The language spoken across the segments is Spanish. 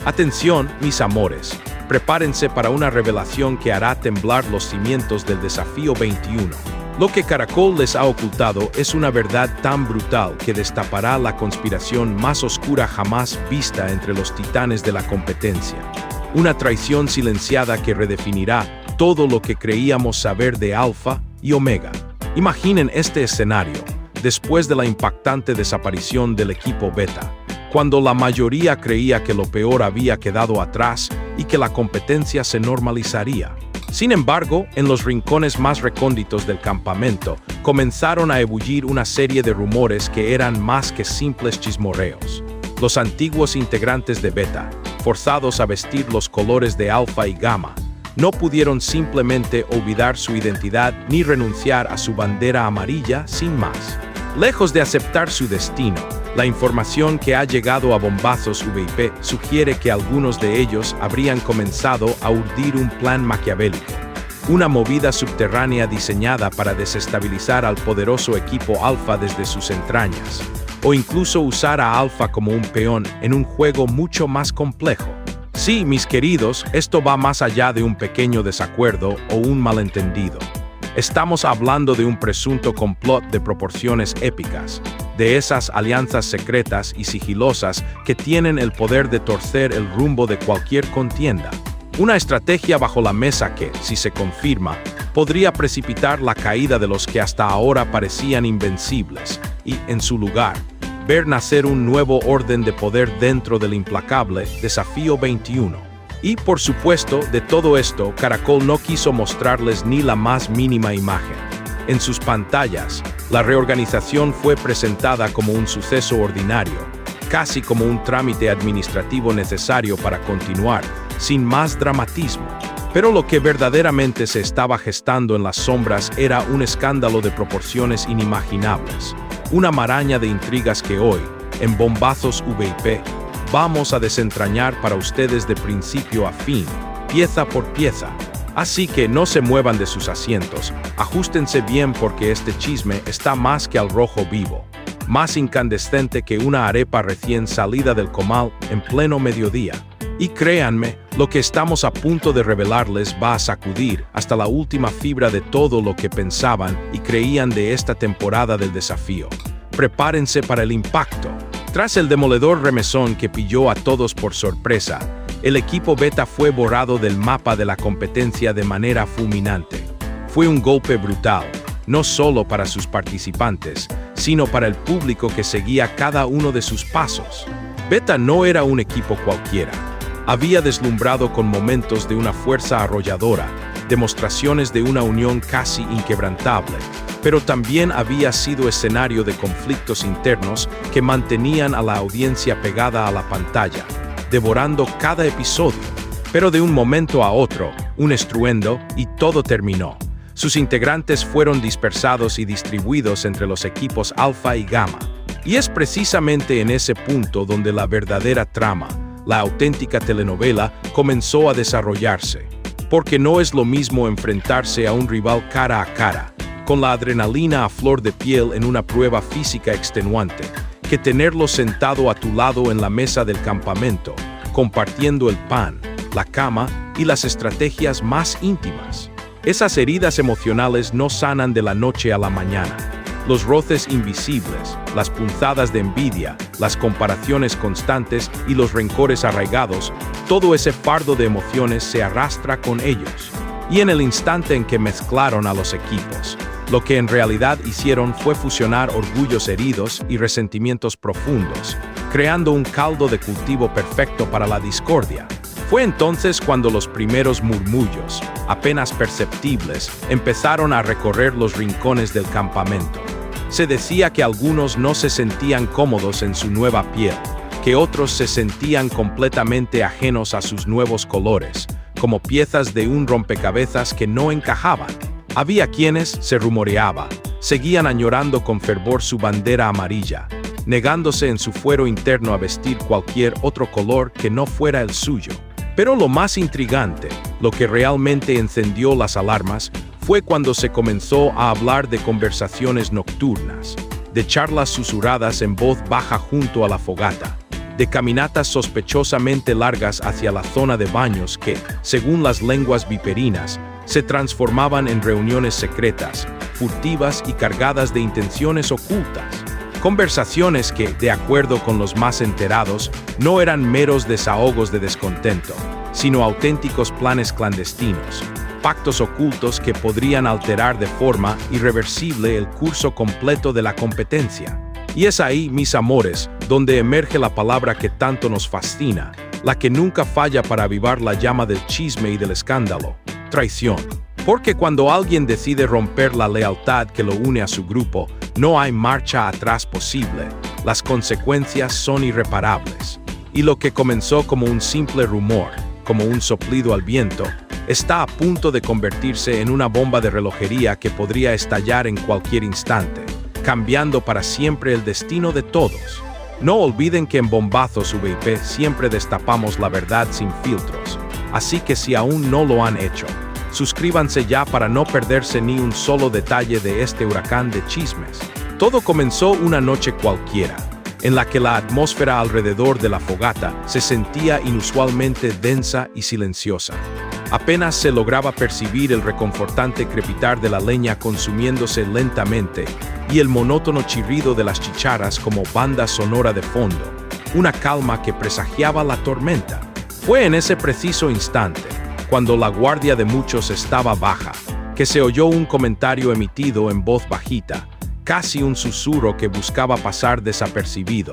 Atención, mis amores, prepárense para una revelación que hará temblar los cimientos del desafío 21. Lo que Caracol les ha ocultado es una verdad tan brutal que destapará la conspiración más oscura jamás vista entre los titanes de la competencia. Una traición silenciada que redefinirá todo lo que creíamos saber de Alfa y Omega. Imaginen este escenario, después de la impactante desaparición del equipo Beta, cuando la mayoría creía que lo peor había quedado atrás y que la competencia se normalizaría. Sin embargo, en los rincones más recónditos del campamento, comenzaron a ebullir una serie de rumores que eran más que simples chismorreos. Los antiguos integrantes de Beta, forzados a vestir los colores de Alfa y Gamma, no pudieron simplemente olvidar su identidad ni renunciar a su bandera amarilla sin más. Lejos de aceptar su destino, la información que ha llegado a bombazos VIP sugiere que algunos de ellos habrían comenzado a urdir un plan maquiavélico, una movida subterránea diseñada para desestabilizar al poderoso equipo Alfa desde sus entrañas, o incluso usar a Alfa como un peón en un juego mucho más complejo. Sí, mis queridos, esto va más allá de un pequeño desacuerdo o un malentendido. Estamos hablando de un presunto complot de proporciones épicas, de esas alianzas secretas y sigilosas que tienen el poder de torcer el rumbo de cualquier contienda. Una estrategia bajo la mesa que, si se confirma, podría precipitar la caída de los que hasta ahora parecían invencibles y, en su lugar, ver nacer un nuevo orden de poder dentro del implacable Desafío 21. Y, por supuesto, de todo esto, Caracol no quiso mostrarles ni la más mínima imagen. En sus pantallas, la reorganización fue presentada como un suceso ordinario, casi como un trámite administrativo necesario para continuar, sin más dramatismo. Pero lo que verdaderamente se estaba gestando en las sombras era un escándalo de proporciones inimaginables, una maraña de intrigas que hoy, en Bombazos VIP, vamos a desentrañar para ustedes de principio a fin, pieza por pieza. Así que no se muevan de sus asientos, ajustense bien porque este chisme está más que al rojo vivo, más incandescente que una arepa recién salida del comal en pleno mediodía. Y créanme, lo que estamos a punto de revelarles va a sacudir hasta la última fibra de todo lo que pensaban y creían de esta temporada del desafío. Prepárense para el impacto. Tras el demoledor remesón que pilló a todos por sorpresa, el equipo Beta fue borrado del mapa de la competencia de manera fulminante. Fue un golpe brutal, no solo para sus participantes, sino para el público que seguía cada uno de sus pasos. Beta no era un equipo cualquiera. Había deslumbrado con momentos de una fuerza arrolladora, demostraciones de una unión casi inquebrantable, pero también había sido escenario de conflictos internos que mantenían a la audiencia pegada a la pantalla, devorando cada episodio. Pero de un momento a otro, un estruendo y todo terminó. Sus integrantes fueron dispersados y distribuidos entre los equipos Alfa y Gamma. Y es precisamente en ese punto donde la verdadera trama, la auténtica telenovela, comenzó a desarrollarse. Porque no es lo mismo enfrentarse a un rival cara a cara, con la adrenalina a flor de piel en una prueba física extenuante, que tenerlo sentado a tu lado en la mesa del campamento, compartiendo el pan, la cama y las estrategias más íntimas. Esas heridas emocionales no sanan de la noche a la mañana. Los roces invisibles, las punzadas de envidia, las comparaciones constantes y los rencores arraigados, todo ese fardo de emociones se arrastra con ellos. Y en el instante en que mezclaron a los equipos, lo que en realidad hicieron fue fusionar orgullos heridos y resentimientos profundos, creando un caldo de cultivo perfecto para la discordia. Fue entonces cuando los primeros murmullos, apenas perceptibles, empezaron a recorrer los rincones del campamento. Se decía que algunos no se sentían cómodos en su nueva piel, que otros se sentían completamente ajenos a sus nuevos colores, como piezas de un rompecabezas que no encajaban. Había quienes, se rumoreaba, seguían añorando con fervor su bandera amarilla, negándose en su fuero interno a vestir cualquier otro color que no fuera el suyo. Pero lo más intrigante, lo que realmente encendió las alarmas, fue cuando se comenzó a hablar de conversaciones nocturnas, de charlas susurradas en voz baja junto a la fogata, de caminatas sospechosamente largas hacia la zona de baños que, según las lenguas viperinas, se transformaban en reuniones secretas, furtivas y cargadas de intenciones ocultas. Conversaciones que, de acuerdo con los más enterados, no eran meros desahogos de descontento, sino auténticos planes clandestinos, pactos ocultos que podrían alterar de forma irreversible el curso completo de la competencia. Y es ahí, mis amores, donde emerge la palabra que tanto nos fascina, la que nunca falla para avivar la llama del chisme y del escándalo: traición. Porque cuando alguien decide romper la lealtad que lo une a su grupo, no hay marcha atrás posible. Las consecuencias son irreparables. Y lo que comenzó como un simple rumor, como un soplido al viento, está a punto de convertirse en una bomba de relojería que podría estallar en cualquier instante, cambiando para siempre el destino de todos. No olviden que en Bombazos VIP siempre destapamos la verdad sin filtros. Así que si aún no lo han hecho, suscríbanse ya para no perderse ni un solo detalle de este huracán de chismes. Todo comenzó una noche cualquiera, en la que la atmósfera alrededor de la fogata se sentía inusualmente densa y silenciosa. Apenas se lograba percibir el reconfortante crepitar de la leña consumiéndose lentamente y el monótono chirrido de las chicharras como banda sonora de fondo, una calma que presagiaba la tormenta. Fue en ese preciso instante, cuando la guardia de muchos estaba baja, que se oyó un comentario emitido en voz bajita, casi un susurro que buscaba pasar desapercibido,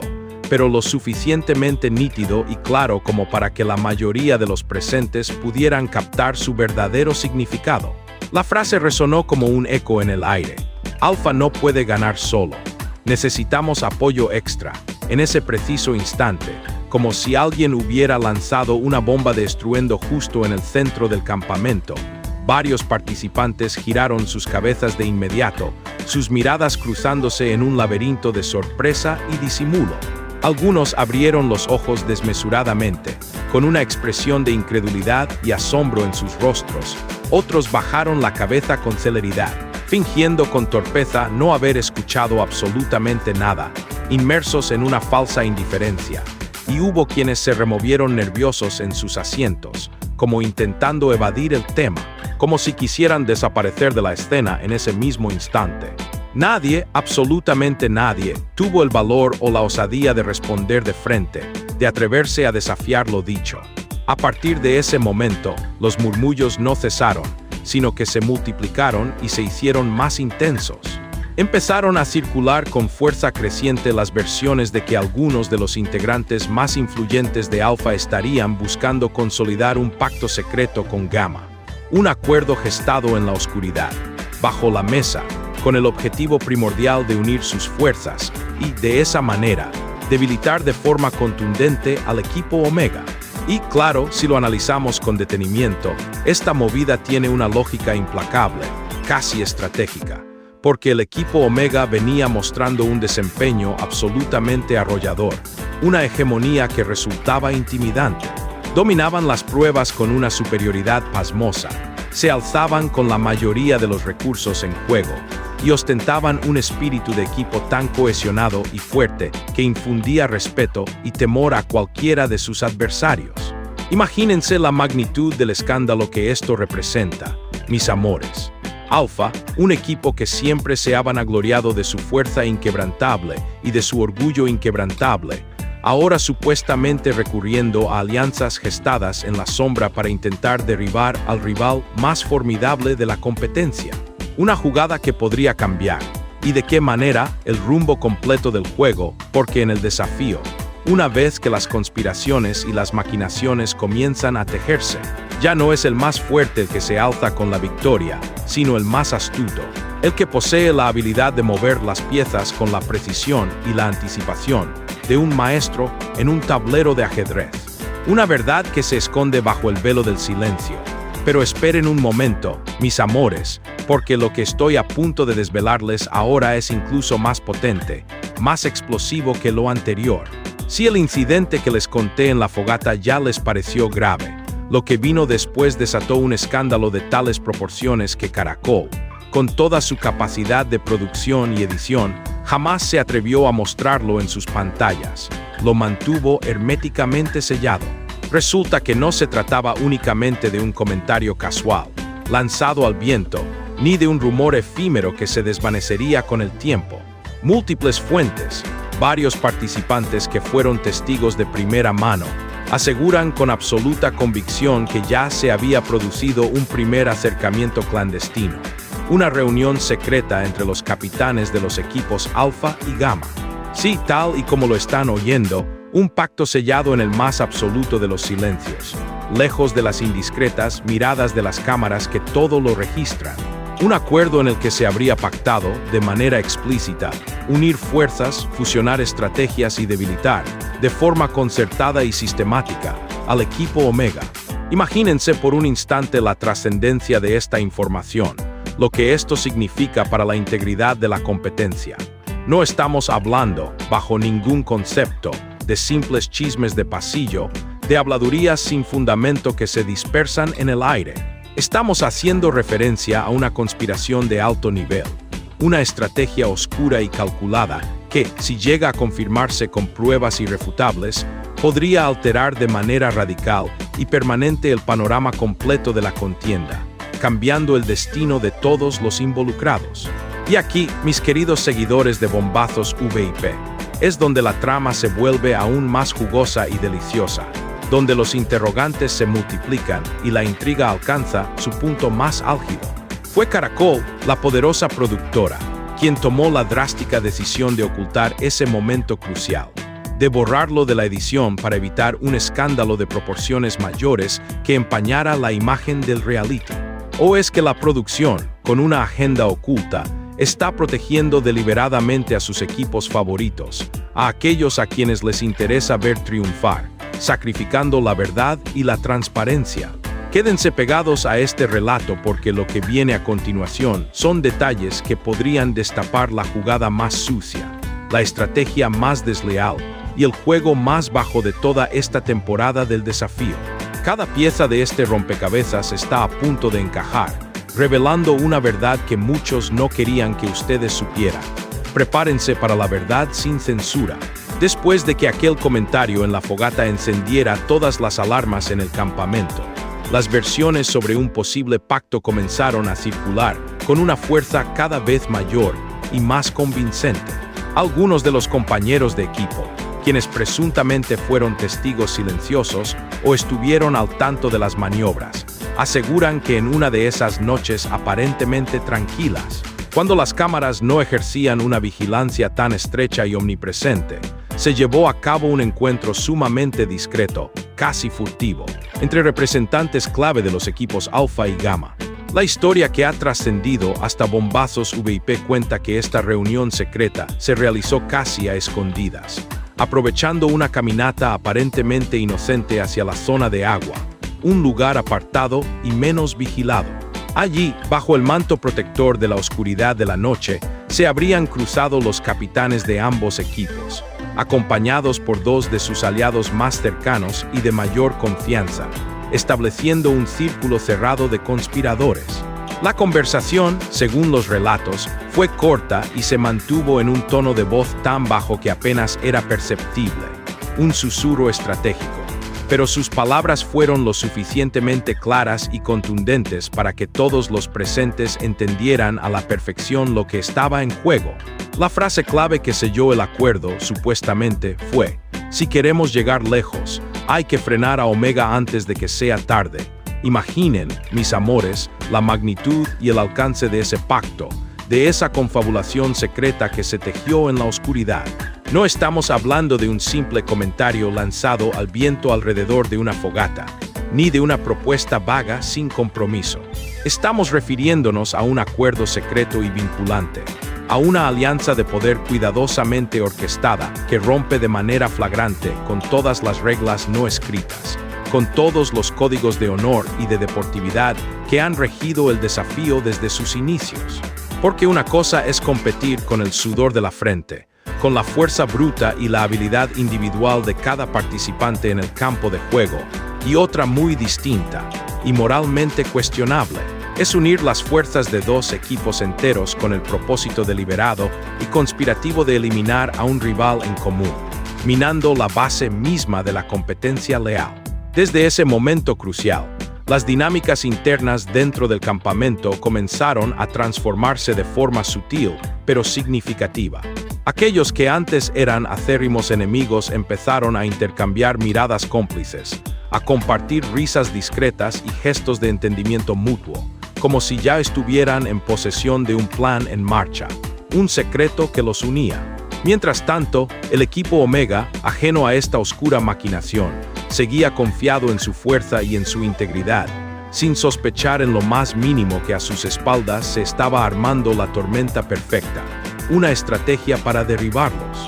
pero lo suficientemente nítido y claro como para que la mayoría de los presentes pudieran captar su verdadero significado. La frase resonó como un eco en el aire: Alfa no puede ganar solo. Necesitamos apoyo extra. En ese preciso instante, como si alguien hubiera lanzado una bomba de estruendo justo en el centro del campamento, varios participantes giraron sus cabezas de inmediato, sus miradas cruzándose en un laberinto de sorpresa y disimulo. Algunos abrieron los ojos desmesuradamente, con una expresión de incredulidad y asombro en sus rostros. Otros bajaron la cabeza con celeridad, fingiendo con torpeza no haber escuchado absolutamente nada, inmersos en una falsa indiferencia. Y hubo quienes se removieron nerviosos en sus asientos, como intentando evadir el tema, como si quisieran desaparecer de la escena en ese mismo instante. Nadie, absolutamente nadie, tuvo el valor o la osadía de responder de frente, de atreverse a desafiar lo dicho. A partir de ese momento, los murmullos no cesaron, sino que se multiplicaron y se hicieron más intensos. Empezaron a circular con fuerza creciente las versiones de que algunos de los integrantes más influyentes de Alpha estarían buscando consolidar un pacto secreto con Gamma, un acuerdo gestado en la oscuridad, bajo la mesa, con el objetivo primordial de unir sus fuerzas y, de esa manera, debilitar de forma contundente al equipo Omega. Y claro, si lo analizamos con detenimiento, esta movida tiene una lógica implacable, casi estratégica, porque el equipo Omega venía mostrando un desempeño absolutamente arrollador, una hegemonía que resultaba intimidante. Dominaban las pruebas con una superioridad pasmosa, se alzaban con la mayoría de los recursos en juego, y ostentaban un espíritu de equipo tan cohesionado y fuerte que infundía respeto y temor a cualquiera de sus adversarios. Imagínense la magnitud del escándalo que esto representa, mis amores. Alpha, un equipo que siempre se ha vanagloriado de su fuerza inquebrantable y de su orgullo inquebrantable, ahora supuestamente recurriendo a alianzas gestadas en la sombra para intentar derribar al rival más formidable de la competencia. Una jugada que podría cambiar, y de qué manera, el rumbo completo del juego, porque en el desafío, una vez que las conspiraciones y las maquinaciones comienzan a tejerse, ya no es el más fuerte el que se alza con la victoria, sino el más astuto, el que posee la habilidad de mover las piezas con la precisión y la anticipación de un maestro en un tablero de ajedrez. Una verdad que se esconde bajo el velo del silencio. Pero esperen un momento, mis amores, porque lo que estoy a punto de desvelarles ahora es incluso más potente, más explosivo que lo anterior. Si el incidente que les conté en la fogata ya les pareció grave, lo que vino después desató un escándalo de tales proporciones que Caracol, con toda su capacidad de producción y edición, Jamás se atrevió a mostrarlo en sus pantallas. Lo mantuvo herméticamente sellado. Resulta que no se trataba únicamente de un comentario casual, lanzado al viento, ni de un rumor efímero que se desvanecería con el tiempo. Múltiples fuentes, varios participantes que fueron testigos de primera mano, aseguran con absoluta convicción que ya se había producido un primer acercamiento clandestino, una reunión secreta entre los capitanes de los equipos Alfa y Gamma. Sí, tal y como lo están oyendo, un pacto sellado en el más absoluto de los silencios, lejos de las indiscretas miradas de las cámaras que todo lo registran. Un acuerdo en el que se habría pactado, de manera explícita, unir fuerzas, fusionar estrategias y debilitar, de forma concertada y sistemática, al equipo Omega. Imagínense por un instante la trascendencia de esta información, lo que esto significa para la integridad de la competencia. No estamos hablando, bajo ningún concepto, de simples chismes de pasillo, de habladurías sin fundamento que se dispersan en el aire. Estamos haciendo referencia a una conspiración de alto nivel, una estrategia oscura y calculada que, si llega a confirmarse con pruebas irrefutables, podría alterar de manera radical y permanente el panorama completo de la contienda, cambiando el destino de todos los involucrados. Y aquí, mis queridos seguidores de Bombazos VIP, es donde la trama se vuelve aún más jugosa y deliciosa, donde los interrogantes se multiplican y la intriga alcanza su punto más álgido. Fue Caracol, la poderosa productora, quien tomó la drástica decisión de ocultar ese momento crucial, de borrarlo de la edición para evitar un escándalo de proporciones mayores que empañara la imagen del reality. ¿O es que la producción, con una agenda oculta, está protegiendo deliberadamente a sus equipos favoritos, a aquellos a quienes les interesa ver triunfar, sacrificando la verdad y la transparencia? Quédense pegados a este relato porque lo que viene a continuación son detalles que podrían destapar la jugada más sucia, la estrategia más desleal y el juego más bajo de toda esta temporada del desafío. Cada pieza de este rompecabezas está a punto de encajar, revelando una verdad que muchos no querían que ustedes supieran. Prepárense para la verdad sin censura. Después de que aquel comentario en la fogata encendiera todas las alarmas en el campamento, las versiones sobre un posible pacto comenzaron a circular con una fuerza cada vez mayor y más convincente. Algunos de los compañeros de equipo, quienes presuntamente fueron testigos silenciosos o estuvieron al tanto de las maniobras, aseguran que en una de esas noches aparentemente tranquilas, cuando las cámaras no ejercían una vigilancia tan estrecha y omnipresente, se llevó a cabo un encuentro sumamente discreto, casi furtivo, entre representantes clave de los equipos Alfa y Gamma. La historia que ha trascendido hasta Bombazos VIP cuenta que esta reunión secreta se realizó casi a escondidas, aprovechando una caminata aparentemente inocente hacia la zona de agua, un lugar apartado y menos vigilado. Allí, bajo el manto protector de la oscuridad de la noche, se habrían cruzado los capitanes de ambos equipos, acompañados por dos de sus aliados más cercanos y de mayor confianza, estableciendo un círculo cerrado de conspiradores. La conversación, según los relatos, fue corta y se mantuvo en un tono de voz tan bajo que apenas era perceptible, un susurro estratégico. Pero sus palabras fueron lo suficientemente claras y contundentes para que todos los presentes entendieran a la perfección lo que estaba en juego. La frase clave que selló el acuerdo, supuestamente, fue: si queremos llegar lejos, hay que frenar a Omega antes de que sea tarde. Imaginen, mis amores, la magnitud y el alcance de ese pacto, de esa confabulación secreta que se tejió en la oscuridad. No estamos hablando de un simple comentario lanzado al viento alrededor de una fogata, ni de una propuesta vaga sin compromiso. Estamos refiriéndonos a un acuerdo secreto y vinculante, a una alianza de poder cuidadosamente orquestada que rompe de manera flagrante con todas las reglas no escritas, con todos los códigos de honor y de deportividad que han regido el desafío desde sus inicios. Porque una cosa es competir con el sudor de la frente, con la fuerza bruta y la habilidad individual de cada participante en el campo de juego, y otra muy distinta, y moralmente cuestionable, Es unir las fuerzas de dos equipos enteros con el propósito deliberado y conspirativo de eliminar a un rival en común, minando la base misma de la competencia leal. Desde ese momento crucial, las dinámicas internas dentro del campamento comenzaron a transformarse de forma sutil, pero significativa. Aquellos que antes eran acérrimos enemigos empezaron a intercambiar miradas cómplices, a compartir risas discretas y gestos de entendimiento mutuo, como si ya estuvieran en posesión de un plan en marcha, un secreto que los unía. Mientras tanto, el equipo Omega, ajeno a esta oscura maquinación, seguía confiado en su fuerza y en su integridad, sin sospechar en lo más mínimo que a sus espaldas se estaba armando la tormenta perfecta, una estrategia para derribarlos.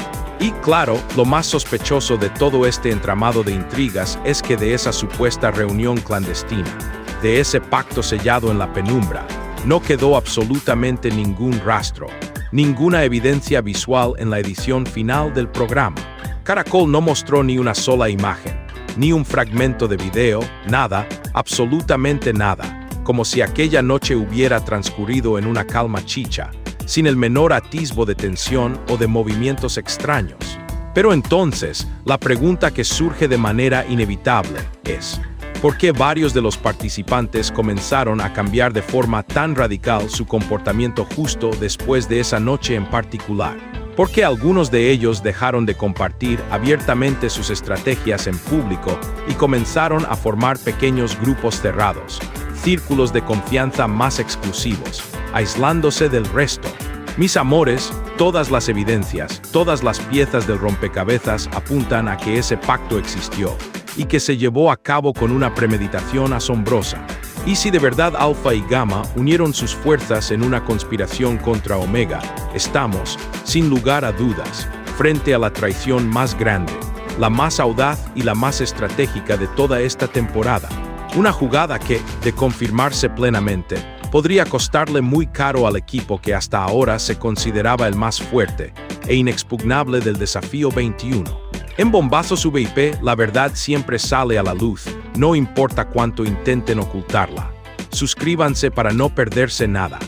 Y claro, lo más sospechoso de todo este entramado de intrigas es que de esa supuesta reunión clandestina, de ese pacto sellado en la penumbra, no quedó absolutamente ningún rastro, ninguna evidencia visual en la edición final del programa. Caracol no mostró ni una sola imagen, ni un fragmento de video, nada, absolutamente nada, como si aquella noche hubiera transcurrido en una calma chicha, sin el menor atisbo de tensión o de movimientos extraños. Pero entonces, la pregunta que surge de manera inevitable es: ¿por qué varios de los participantes comenzaron a cambiar de forma tan radical su comportamiento justo después de esa noche en particular? ¿Por qué algunos de ellos dejaron de compartir abiertamente sus estrategias en público y comenzaron a formar pequeños grupos cerrados, círculos de confianza más exclusivos, aislándose del resto? Mis amores, todas las evidencias, todas las piezas del rompecabezas apuntan a que ese pacto existió y que se llevó a cabo con una premeditación asombrosa. Y si de verdad Alpha y Gamma unieron sus fuerzas en una conspiración contra Omega, estamos, sin lugar a dudas, frente a la traición más grande, la más audaz y la más estratégica de toda esta temporada. Una jugada que, de confirmarse plenamente, podría costarle muy caro al equipo que hasta ahora se consideraba el más fuerte e inexpugnable del desafío 21. En Bombazos VIP, la verdad siempre sale a la luz, no importa cuánto intenten ocultarla. Suscríbanse para no perderse nada.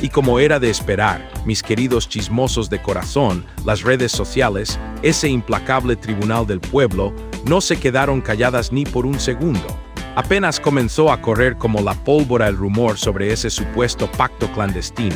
Y como era de esperar, mis queridos chismosos de corazón, las redes sociales, ese implacable tribunal del pueblo, no se quedaron calladas ni por un segundo. Apenas comenzó a correr como la pólvora el rumor sobre ese supuesto pacto clandestino,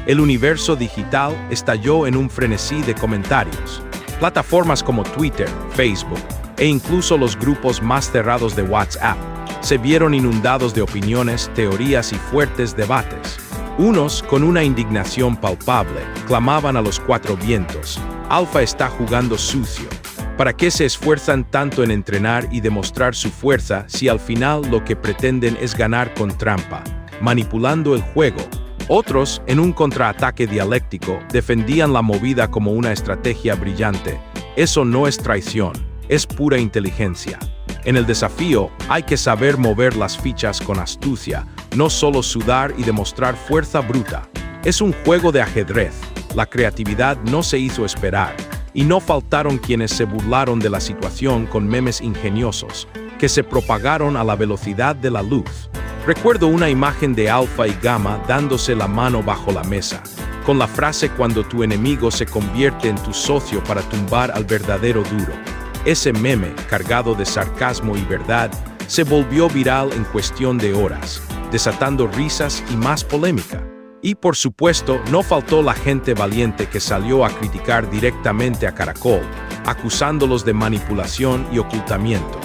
el universo digital estalló en un frenesí de comentarios. Plataformas como Twitter, Facebook e incluso los grupos más cerrados de WhatsApp se vieron inundados de opiniones, teorías y fuertes debates. Unos, con una indignación palpable, clamaban a los cuatro vientos: Alpha está jugando sucio. ¿Para qué se esfuerzan tanto en entrenar y demostrar su fuerza si al final lo que pretenden es ganar con trampa, manipulando el juego? Otros, en un contraataque dialéctico, defendían la movida como una estrategia brillante. Eso no es traición, es pura inteligencia. En el desafío, hay que saber mover las fichas con astucia, no solo sudar y demostrar fuerza bruta. Es un juego de ajedrez. La creatividad no se hizo esperar, y no faltaron quienes se burlaron de la situación con memes ingeniosos, que se propagaron a la velocidad de la luz. Recuerdo una imagen de Alpha y Gamma dándose la mano bajo la mesa, con la frase cuando tu enemigo se convierte en tu socio para tumbar al verdadero duro. Ese meme, cargado de sarcasmo y verdad, se volvió viral en cuestión de horas, desatando risas y más polémica. Y por supuesto, no faltó la gente valiente que salió a criticar directamente a Caracol, acusándolos de manipulación y ocultamiento.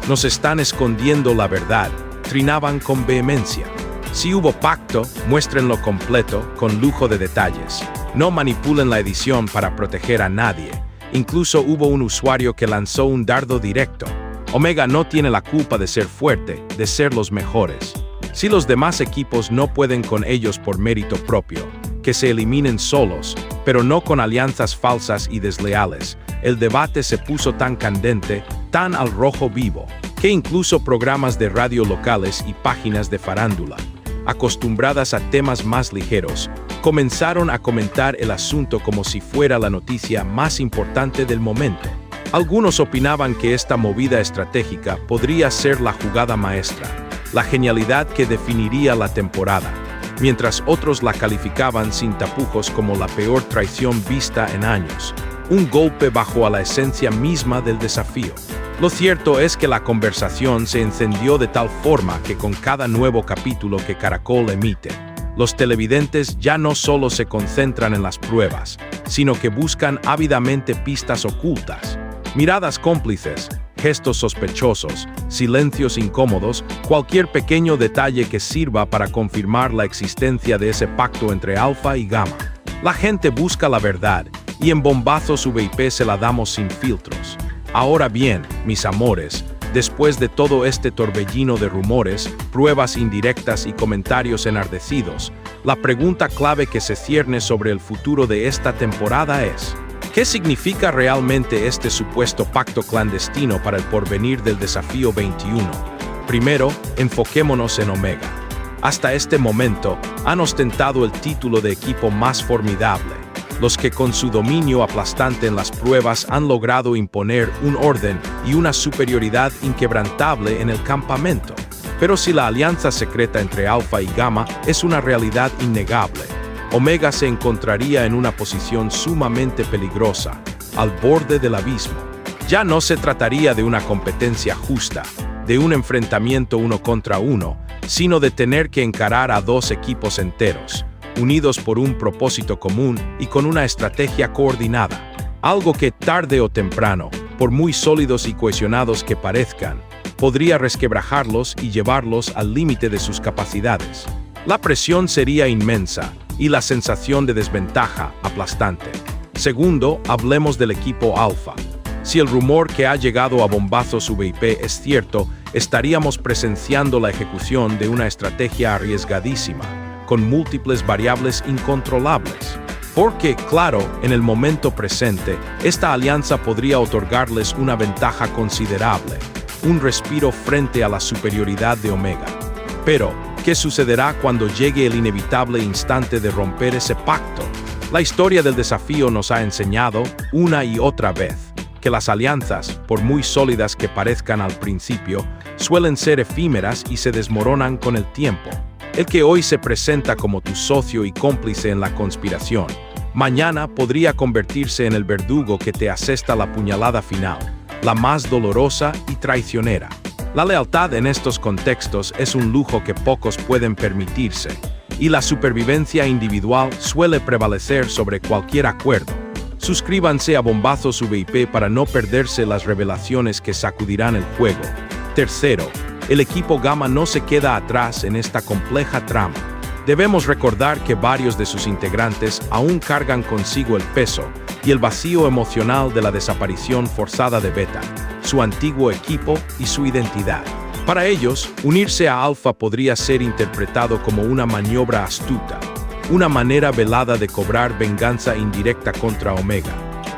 Nos están escondiendo la verdad, trinaban con vehemencia. Si hubo pacto, muéstrenlo completo, con lujo de detalles. No manipulen la edición para proteger a nadie. Incluso hubo un usuario que lanzó un dardo directo. Omega no tiene la culpa de ser fuerte, de ser los mejores. Si los demás equipos no pueden con ellos por mérito propio, que se eliminen solos, pero no con alianzas falsas y desleales. El debate se puso tan candente, tan al rojo vivo, que incluso programas de radio locales y páginas de farándula, acostumbradas a temas más ligeros, comenzaron a comentar el asunto como si fuera la noticia más importante del momento. Algunos opinaban que esta movida estratégica podría ser la jugada maestra, la genialidad que definiría la temporada. mientras otros la calificaban sin tapujos como la peor traición vista en años, un golpe bajo a la esencia misma del desafío. Lo cierto es que la conversación se encendió de tal forma que con cada nuevo capítulo que Caracol emite, los televidentes ya no solo se concentran en las pruebas, sino que buscan ávidamente pistas ocultas, miradas cómplices, gestos sospechosos, silencios incómodos, cualquier pequeño detalle que sirva para confirmar la existencia de ese pacto entre Alfa y Gamma. La gente busca la verdad, y en Bombazos VIP se la damos sin filtros. Ahora bien, mis amores, después de todo este torbellino de rumores, pruebas indirectas y comentarios enardecidos, la pregunta clave que se cierne sobre el futuro de esta temporada es: ¿qué significa realmente este supuesto pacto clandestino para el porvenir del Desafío 21? Primero, enfoquémonos en Omega. Hasta este momento, han ostentado el título de equipo más formidable, los que con su dominio aplastante en las pruebas han logrado imponer un orden y una superioridad inquebrantable en el campamento. Pero si la alianza secreta entre Alfa y Gamma es una realidad innegable, Omega se encontraría en una posición sumamente peligrosa, al borde del abismo. Ya no se trataría de una competencia justa, de un enfrentamiento uno contra uno, sino de tener que encarar a dos equipos enteros, unidos por un propósito común y con una estrategia coordinada. Algo que tarde o temprano, por muy sólidos y cohesionados que parezcan, podría resquebrajarlos y llevarlos al límite de sus capacidades. La presión sería inmensa y la sensación de desventaja aplastante. Segundo, hablemos del equipo Alfa. Si el rumor que ha llegado a Bombazos VIP es cierto, estaríamos presenciando la ejecución de una estrategia arriesgadísima, con múltiples variables incontrolables. Porque, claro, en el momento presente, esta alianza podría otorgarles una ventaja considerable, un respiro frente a la superioridad de Omega. Pero, ¿qué sucederá cuando llegue el inevitable instante de romper ese pacto? La historia del desafío nos ha enseñado, una y otra vez, que las alianzas, por muy sólidas que parezcan al principio, suelen ser efímeras y se desmoronan con el tiempo. El que hoy se presenta como tu socio y cómplice en la conspiración, mañana podría convertirse en el verdugo que te asesta la puñalada final, la más dolorosa y traicionera. La lealtad en estos contextos es un lujo que pocos pueden permitirse, y la supervivencia individual suele prevalecer sobre cualquier acuerdo. Suscríbanse a Bombazos VIP para no perderse las revelaciones que sacudirán el juego. Tercero, el equipo Gamma no se queda atrás en esta compleja trama. Debemos recordar que varios de sus integrantes aún cargan consigo el peso y el vacío emocional de la desaparición forzada de Beta, su antiguo equipo y su identidad. Para ellos, unirse a Alfa podría ser interpretado como una maniobra astuta, una manera velada de cobrar venganza indirecta contra Omega,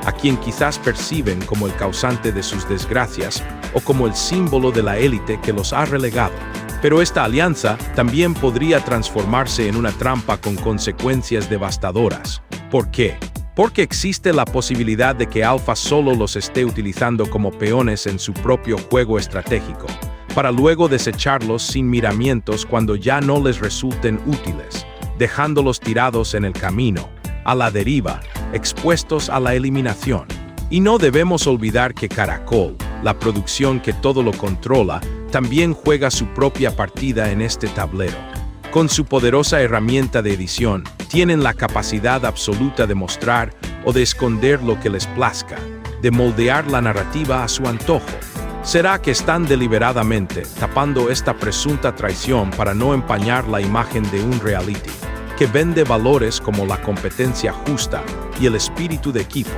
a quien quizás perciben como el causante de sus desgracias o como el símbolo de la élite que los ha relegado. Pero esta alianza también podría transformarse en una trampa con consecuencias devastadoras. ¿Por qué? Porque existe la posibilidad de que Alfa solo los esté utilizando como peones en su propio juego estratégico, para luego desecharlos sin miramientos cuando ya no les resulten útiles, dejándolos tirados en el camino, a la deriva, expuestos a la eliminación. Y no debemos olvidar que Caracol, la producción que todo lo controla, también juega su propia partida en este tablero. Con su poderosa herramienta de edición, tienen la capacidad absoluta de mostrar o de esconder lo que les plazca, de moldear la narrativa a su antojo. ¿Será que están deliberadamente tapando esta presunta traición para no empañar la imagen de un reality que vende valores como la competencia justa y el espíritu de equipo?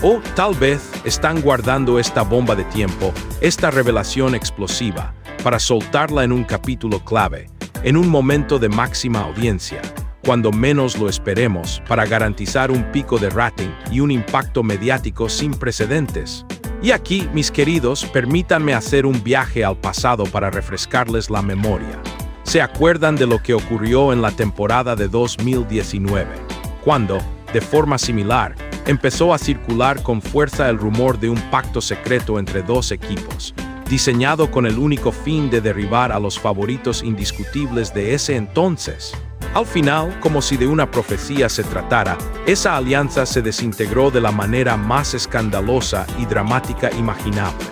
O tal vez están guardando esta bomba de tiempo, esta revelación explosiva, para soltarla en un capítulo clave, en un momento de máxima audiencia, cuando menos lo esperemos, para garantizar un pico de rating y un impacto mediático sin precedentes. Y aquí, mis queridos, permítanme hacer un viaje al pasado para refrescarles la memoria. ¿Se acuerdan de lo que ocurrió en la temporada de 2019, cuando, de forma similar, empezó a circular con fuerza el rumor de un pacto secreto entre dos equipos, diseñado con el único fin de derribar a los favoritos indiscutibles de ese entonces? Al final, como si de una profecía se tratara, esa alianza se desintegró de la manera más escandalosa y dramática imaginable.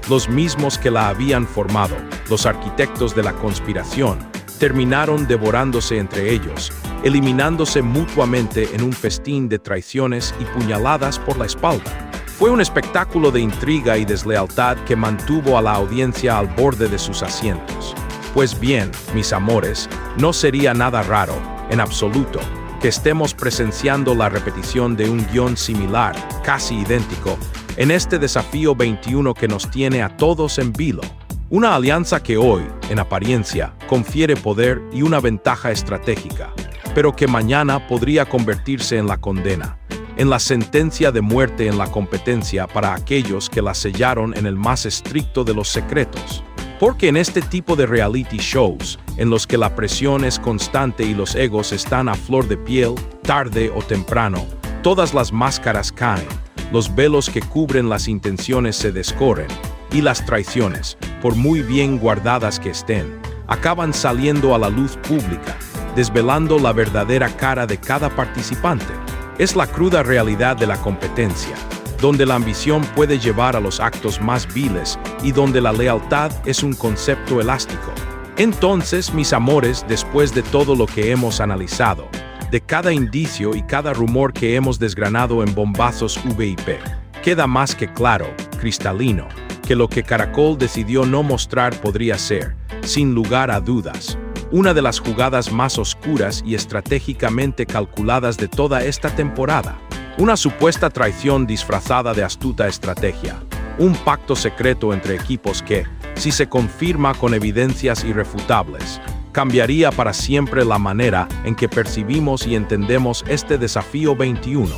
Los mismos que la habían formado, los arquitectos de la conspiración, terminaron devorándose entre ellos, eliminándose mutuamente en un festín de traiciones y puñaladas por la espalda. Fue un espectáculo de intriga y deslealtad que mantuvo a la audiencia al borde de sus asientos. Pues bien, mis amores, no sería nada raro, en absoluto, que estemos presenciando la repetición de un guión similar, casi idéntico, en este desafío 21 que nos tiene a todos en vilo. Una alianza que hoy, en apariencia, confiere poder y una ventaja estratégica, pero que mañana podría convertirse en la condena, en la sentencia de muerte en la competencia para aquellos que la sellaron en el más estricto de los secretos. Porque en este tipo de reality shows, en los que la presión es constante y los egos están a flor de piel, tarde o temprano, todas las máscaras caen, los velos que cubren las intenciones se descorren, y las traiciones, por muy bien guardadas que estén, acaban saliendo a la luz pública, desvelando la verdadera cara de cada participante. Es la cruda realidad de la competencia, donde la ambición puede llevar a los actos más viles y donde la lealtad es un concepto elástico. Entonces, mis amores, después de todo lo que hemos analizado, de cada indicio y cada rumor que hemos desgranado en Bombazos VIP, queda más que claro, cristalino, que lo que Caracol decidió no mostrar podría ser, sin lugar a dudas, una de las jugadas más oscuras y estratégicamente calculadas de toda esta temporada. Una supuesta traición disfrazada de astuta estrategia. Un pacto secreto entre equipos que, si se confirma con evidencias irrefutables, cambiaría para siempre la manera en que percibimos y entendemos este desafío 21.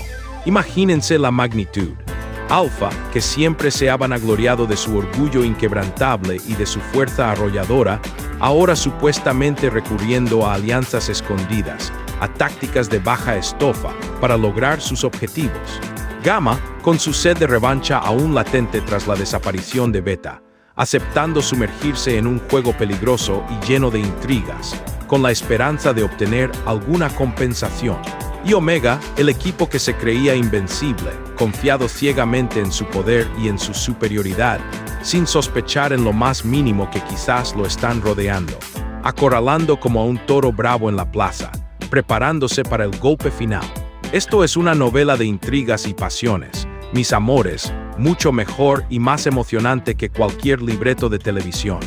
Imagínense la magnitud. Alpha, que siempre se ha vanagloriado de su orgullo inquebrantable y de su fuerza arrolladora, ahora supuestamente recurriendo a alianzas escondidas, a tácticas de baja estofa para lograr sus objetivos. Gamma, con su sed de revancha aún latente tras la desaparición de Beta, aceptando sumergirse en un juego peligroso y lleno de intrigas, con la esperanza de obtener alguna compensación. Y Omega, el equipo que se creía invencible, confiado ciegamente en su poder y en su superioridad, sin sospechar en lo más mínimo que quizás lo están rodeando, acorralando como a un toro bravo en la plaza, preparándose para el golpe final. Esto es una novela de intrigas y pasiones, mis amores, mucho mejor y más emocionante que cualquier libreto de televisión.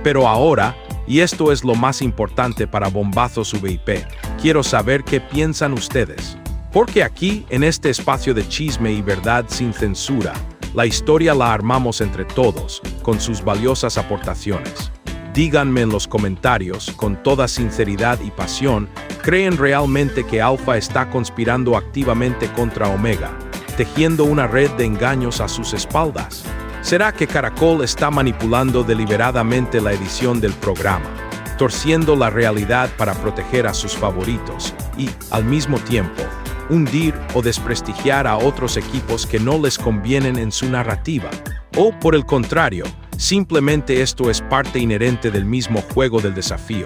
Pero ahora, y esto es lo más importante para Bombazos VIP, quiero saber qué piensan ustedes. Porque aquí, en este espacio de chisme y verdad sin censura, la historia la armamos entre todos, con sus valiosas aportaciones. Díganme en los comentarios, con toda sinceridad y pasión, ¿creen realmente que Alpha está conspirando activamente contra Omega, tejiendo una red de engaños a sus espaldas? ¿Será que Caracol está manipulando deliberadamente la edición del programa, torciendo la realidad para proteger a sus favoritos y, al mismo tiempo, hundir o desprestigiar a otros equipos que no les convienen en su narrativa? O, por el contrario, simplemente esto es parte inherente del mismo juego del desafío,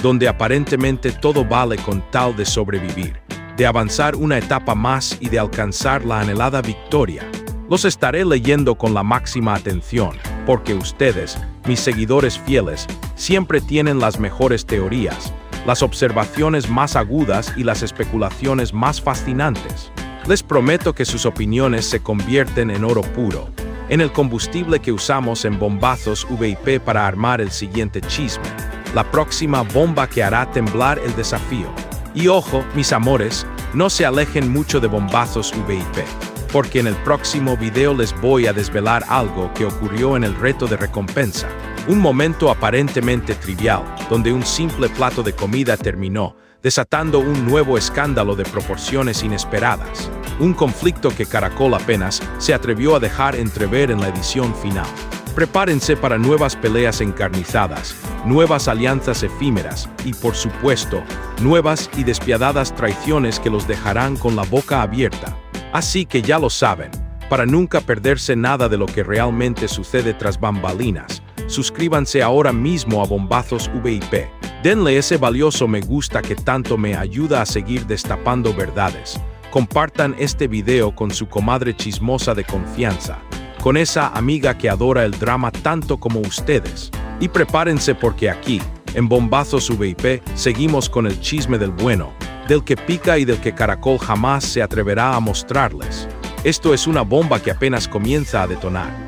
donde aparentemente todo vale con tal de sobrevivir, de avanzar una etapa más y de alcanzar la anhelada victoria. Los estaré leyendo con la máxima atención, porque ustedes, mis seguidores fieles, siempre tienen las mejores teorías, las observaciones más agudas y las especulaciones más fascinantes. Les prometo que sus opiniones se convierten en oro puro, en el combustible que usamos en Bombazos VIP para armar el siguiente chisme, la próxima bomba que hará temblar el desafío. Y ojo, mis amores, no se alejen mucho de Bombazos VIP, porque en el próximo video les voy a desvelar algo que ocurrió en el reto de recompensa. Un momento aparentemente trivial, donde un simple plato de comida terminó, desatando un nuevo escándalo de proporciones inesperadas. Un conflicto que Caracol apenas se atrevió a dejar entrever en la edición final. Prepárense para nuevas peleas encarnizadas, nuevas alianzas efímeras y, por supuesto, nuevas y despiadadas traiciones que los dejarán con la boca abierta. Así que ya lo saben, para nunca perderse nada de lo que realmente sucede tras bambalinas, suscríbanse ahora mismo a Bombazos VIP. Denle ese valioso me gusta que tanto me ayuda a seguir destapando verdades. Compartan este video con su comadre chismosa de confianza, con esa amiga que adora el drama tanto como ustedes. Y prepárense porque aquí, en Bombazos VIP, seguimos con el chisme del bueno, del que pica y del que Caracol jamás se atreverá a mostrarles. Esto es una bomba que apenas comienza a detonar.